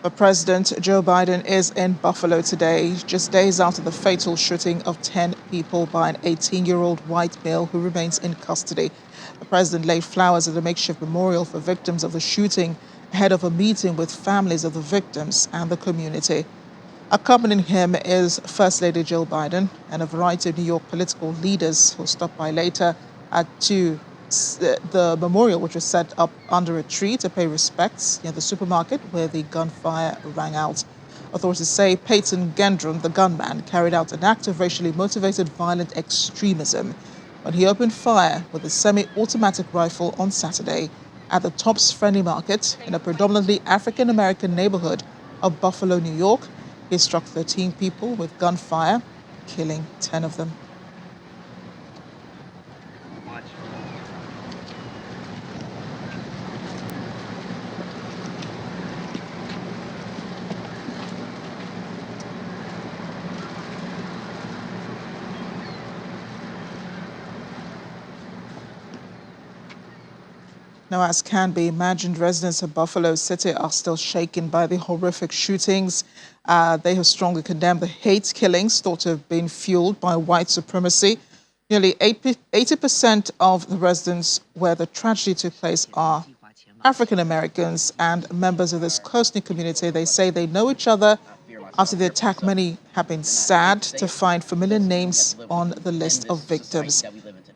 But President Joe Biden is in Buffalo today, just days after the fatal shooting of 10 people by an 18-year-old white male who remains in custody. The president laid flowers at a makeshift memorial for victims of the shooting ahead of a meeting with families of the victims and the community. Accompanying him is First Lady Jill Biden and a variety of New York political leaders who stopped by later to the memorial, which was set up under a tree to pay respects near the supermarket where the gunfire rang out. Authorities say Peyton Gendron, the gunman, carried out an act of racially motivated violent extremism when he opened fire with a semi-automatic rifle on Saturday at the Tops Friendly Market in a predominantly African-American neighborhood of Buffalo, New York. He struck 13 people with gunfire, killing 10 of them. Now, as can be imagined, residents of Buffalo City are still shaken by the horrific shootings. They have strongly condemned the hate killings thought to have been fueled by white supremacy. Nearly 80% of the residents where the tragedy took place are African Americans and members of this close-knit community. They say they know each other. After the attack, many have been sad to find familiar names on the list of victims.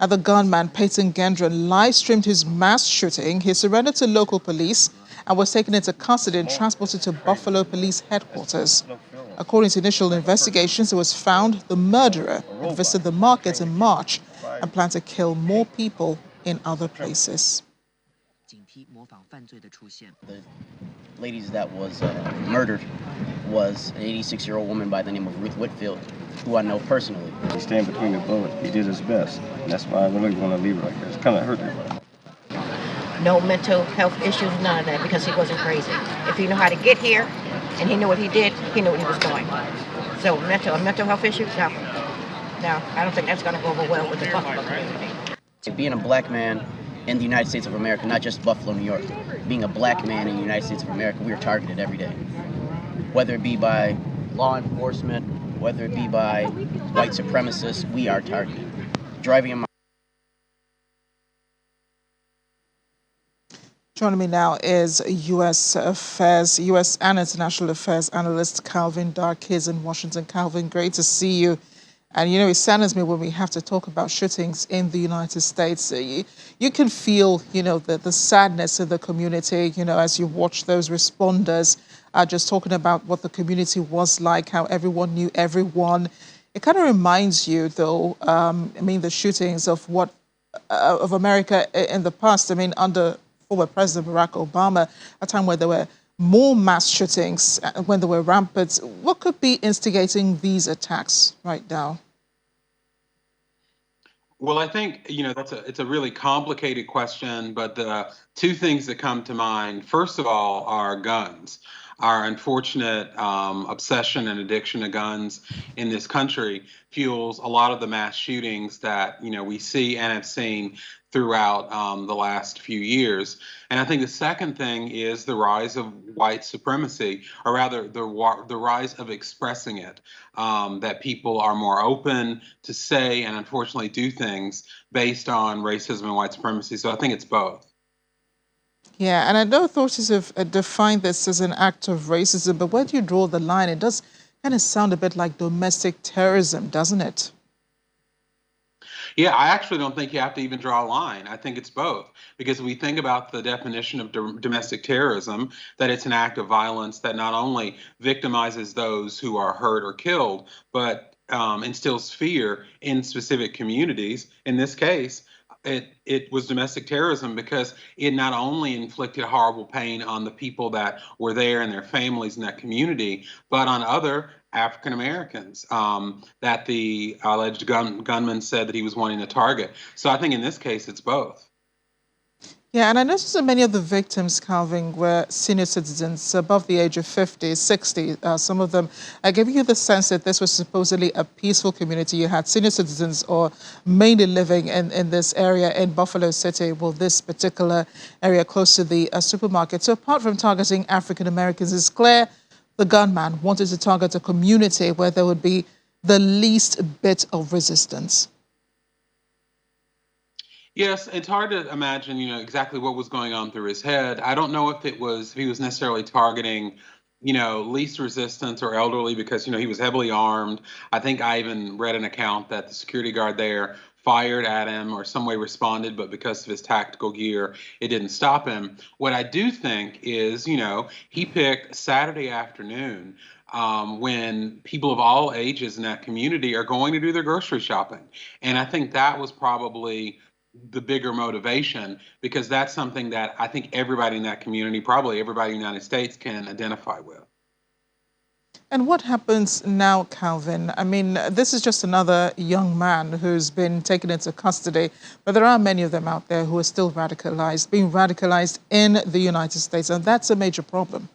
And the gunman, Peyton Gendron, live-streamed his mass shooting. He surrendered to local police and was taken into custody and transported to Buffalo Police headquarters. According to initial investigations, it was found the murderer had visited the market in March and planned to kill more people in other places. The ladies that was murdered was an 86-year-old woman by the name of Ruth Whitfield, who I know personally. He stayed between the bullet. He did his best. And that's why I really want to leave it like this. It kind of hurt everybody. No mental health issues, none of that, because he wasn't crazy. If he knew how to get here and he knew what he did, he knew what he was doing. So mental health issues, no. No, I don't think that's going to go over well with the Buffalo community. Being a black man in the United States of America, not just Buffalo, New York, being a black man in the United States of America, we are targeted every day. Whether it be by law enforcement, whether it be by white supremacists, we are targeted. Driving in my Joining me now is U.S. and International Affairs analyst Calvin Darkis in Washington. Calvin, great to see you. And, you know, it saddens me when we have to talk about shootings in the United States. You can feel, you know, the sadness of the community, you know, as you watch those responders just talking about what the community was like, how everyone knew everyone. It kind of reminds you, though, the shootings of what of America in the past. I mean, under former President Barack Obama, a time where there were more mass shootings, when there were rampant. What could be instigating these attacks right now? Well, I think, it's a really complicated question, but the two things that come to mind, first of all, are guns. Our unfortunate obsession and addiction to guns in this country fuels a lot of the mass shootings that, we see and have seen throughout the last few years. And I think the second thing is the rise of white supremacy, or rather the rise of expressing it, that people are more open to say and unfortunately do things based on racism and white supremacy. So I think it's both. Yeah, and I know authorities have defined this as an act of racism, but where do you draw the line? It does kind of sound a bit like domestic terrorism, doesn't it? Yeah, I actually don't think you have to even draw a line. I think it's both, because we think about the definition of domestic terrorism, that it's an act of violence that not only victimizes those who are hurt or killed, but instills fear in specific communities. In this case, it was domestic terrorism because it not only inflicted horrible pain on the people that were there and their families in that community, but on other African Americans that the alleged gunman said that he was wanting to target. So I think in this case, it's both. Yeah, and I noticed that many of the victims, Calvin, were senior citizens above the age of 50, 60. Some of them giving you the sense that this was supposedly a peaceful community. You had senior citizens or mainly living in this area in Buffalo City, well, this particular area close to the supermarket. So apart from targeting African Americans, it's clear the gunman wanted to target a community where there would be the least bit of resistance. Yes, it's hard to imagine, exactly what was going on through his head. I don't know if he was necessarily targeting, least resistance or elderly because, he was heavily armed. I think I even read an account that the security guard there fired at him or some way responded, but because of his tactical gear, it didn't stop him. What I do think is, he picked Saturday afternoon when people of all ages in that community are going to do their grocery shopping. And I think that was probably the bigger motivation because that's something that I think everybody in that community, probably everybody in the United States, can identify with. And what happens now, Calvin? I mean, this is just another young man who's been taken into custody, but there are many of them out there who are still radicalized, being radicalized in the United States, and that's a major problem.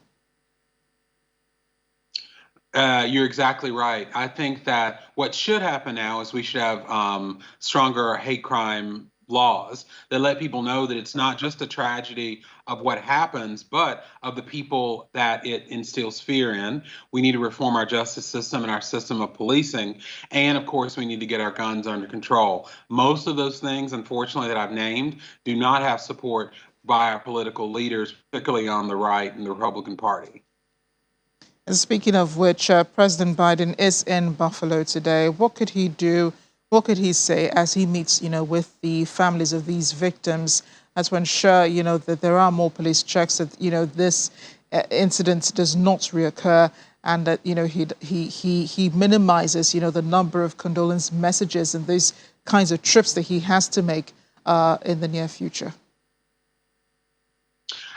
You're exactly right. I think that what should happen now is we should have stronger hate crime laws that let people know that it's not just a tragedy of what happens, but of the people that it instills fear in. We need to reform our justice system and our system of policing. And of course, we need to get our guns under control. Most of those things, unfortunately, that I've named do not have support by our political leaders, particularly on the right in the Republican Party. And speaking of which, President Biden is in Buffalo today. What could he do? What could he say as he meets, with the families of these victims, as to ensure, that there are more police checks, that, this incident does not reoccur, and that, he minimizes, the number of condolence messages and these kinds of trips that he has to make in the near future?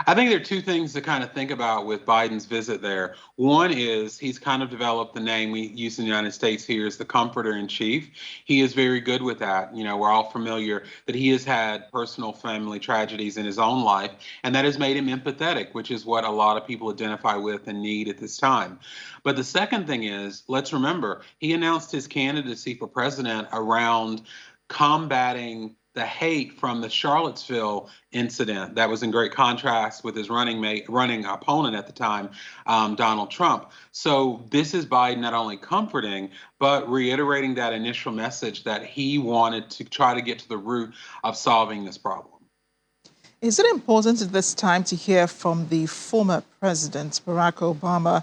I think there are two things to kind of think about with Biden's visit there. One is he's kind of developed the name we use in the United States here as the comforter in chief. He is very good with that. We're all familiar that he has had personal family tragedies in his own life, and that has made him empathetic, which is what a lot of people identify with and need at this time. But the second thing is, let's remember, he announced his candidacy for president around combating the hate from the Charlottesville incident that was in great contrast with his running opponent at the time, Donald Trump. So this is Biden not only comforting, but reiterating that initial message that he wanted to try to get to the root of solving this problem. Is it important at this time to hear from the former president, Barack Obama?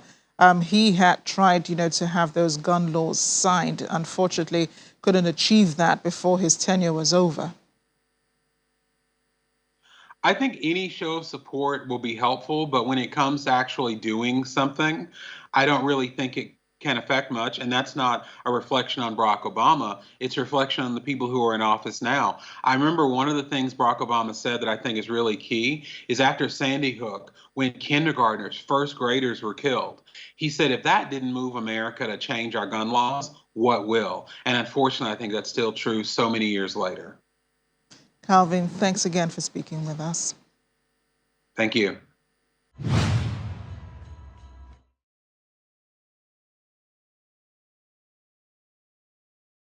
He had tried, to have those gun laws signed. Unfortunately, couldn't achieve that before his tenure was over. I think any show of support will be helpful, but when it comes to actually doing something, I don't really think it can affect much. And that's not a reflection on Barack Obama. It's a reflection on the people who are in office now. I remember one of the things Barack Obama said that I think is really key is after Sandy Hook, when kindergartners, first graders were killed, he said, if that didn't move America to change our gun laws, what will? And unfortunately, I think that's still true so many years later. Calvin, thanks again for speaking with us. Thank you.